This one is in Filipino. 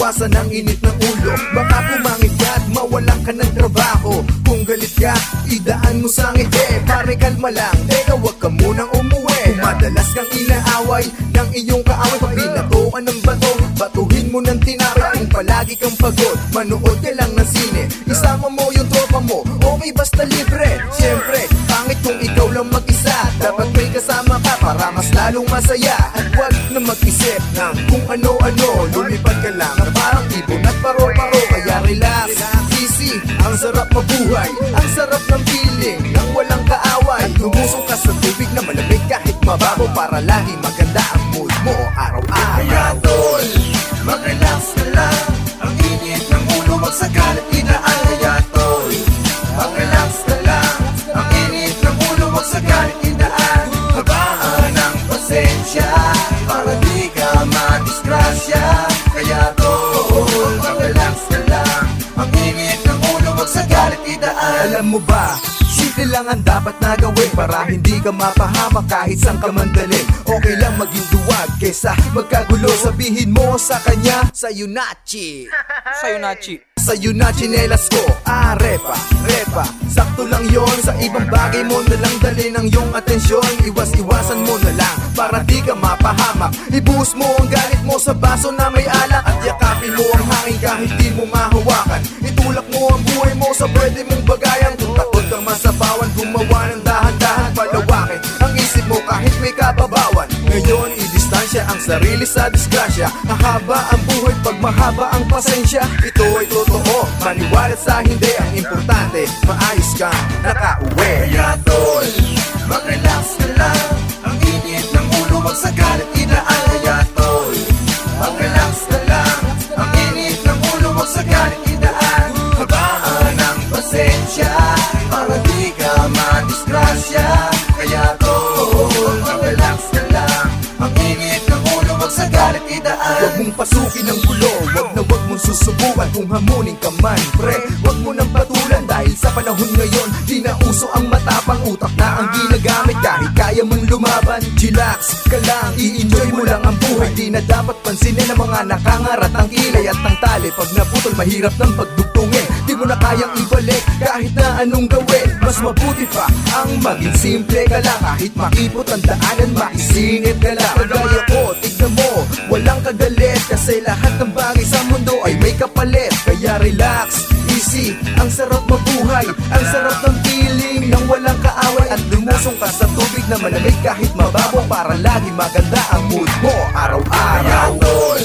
iwasan ang init ng ulo. Baka pumangit ka at mawalan ka ng trabaho. Kung galit ka, idaan mo sa ngiti. Pare kalma lang, teka wag ka munang umuwi. Kung madalas kang inaaway ng iyong kaaway, pag binatukan ng bato, batuhin mo ng tinapay. Kung palagi kang pagod, manood ka lang ng sine. Isama mo yung tropa mo, okay basta libre. Siyempre, pangit kung ikaw lang mag-isa. Dapat may kasama ka para mas lalong masaya. At wag na mag-isip ng kung ano-ano. Lumipad ka lang na parang ibon at paro-paro. Kaya relax, easy, ang sarap mabuhay. Ang sarap ng feeling nang walang kaaway. Lumusong ka sa tubig na malamig kahit mababaw, para lagi maganda ang mood mo araw-araw. Kaya tol, mag-relax ka lang. Ang init ng ulo, wag sa galit idaan. Kaya tol, mag-relax ka lang. Ang init ng ulo, wag sa galit idaan. Habaan ang pasensya para di ka madisgrasya. Kaya tol, mag-relax ka lang. Ang init ng ulo, wag sa galit idaan. Alam mo ba, simple lang ang dapat na gawin para hindi ka mapahamak kahit saan ka mandalin. Okay lang maging duwag kesa magkagulo. Sabihin mo sa kanya, sa'yo nachi. Sa'yo, Nachi. Sa'yo na chinelas ko, repa, repa. Sakto lang yon, sa ibang bagay mo na lang dali ng iyong atensyon. Iwas-iwasan mo na lang para di ka mapahamak. Ibuhos mo ang galit mo sa baso na may alak. At yakapin mo ang hangin kahit di mo mahawakan. Itulak mo ang buhay mo sa pwede mong bagayan. Kung takot kang masapawan, gumawa ng dahan-dahan. Palawakin ang isip mo kahit may kababawan. Ngayon, idistansya ang sarili sa disgrasya. Mahaba ang buhay pag mahaba ang pasensya. Ito ay totoo, maniwala sa hindi. Ang importante, maayos kang nakauwi. Kaya tol, mag-relax ka lang. Ang init ng ulo, wag sa galit idaan. Kaya tol, mag-relax ka lang. Ang init ng ulo, wag sa galit idaan. Habaan ang pasensya para di ka madisgrasya. Kaya tol, mag-relax ka lang. Ang init ng ulo, wag sa galit idaan. Huwag mong pasukin ang gulo, wag na wag mong susubukan. Kung hamunin ka man, pre, wag mo nang patulan. Dahil sa panahon ngayon, di na uso ang matapang. Utak na ang ginagamit kahit kaya mong lumaban. Chillax ka lang, i-enjoy mo lang ang buhay. Di na dapat pansinin ang mga nakangarat ng kilay at ng tali. Pag naputol, mahirap ng pagdugtungin. Di mo na kayang ibalik kahit na anong gawin. Mas mabuti pa ang maging simple ka lang. Kahit makipot ang daanan, maisingit ka lang. Kagaya ko, tignan mo, walang kagalit. Kasi lahat ng bagay sa mundo ay may kapalit. Kaya relax, easy, ang sarap mabuhay. Ang sarap ng feeling nang walang kaaway. At lumusong ka sa tubig na malamig kahit mababaw, para lagi maganda ang mood mo Kaya araw-araw. tol,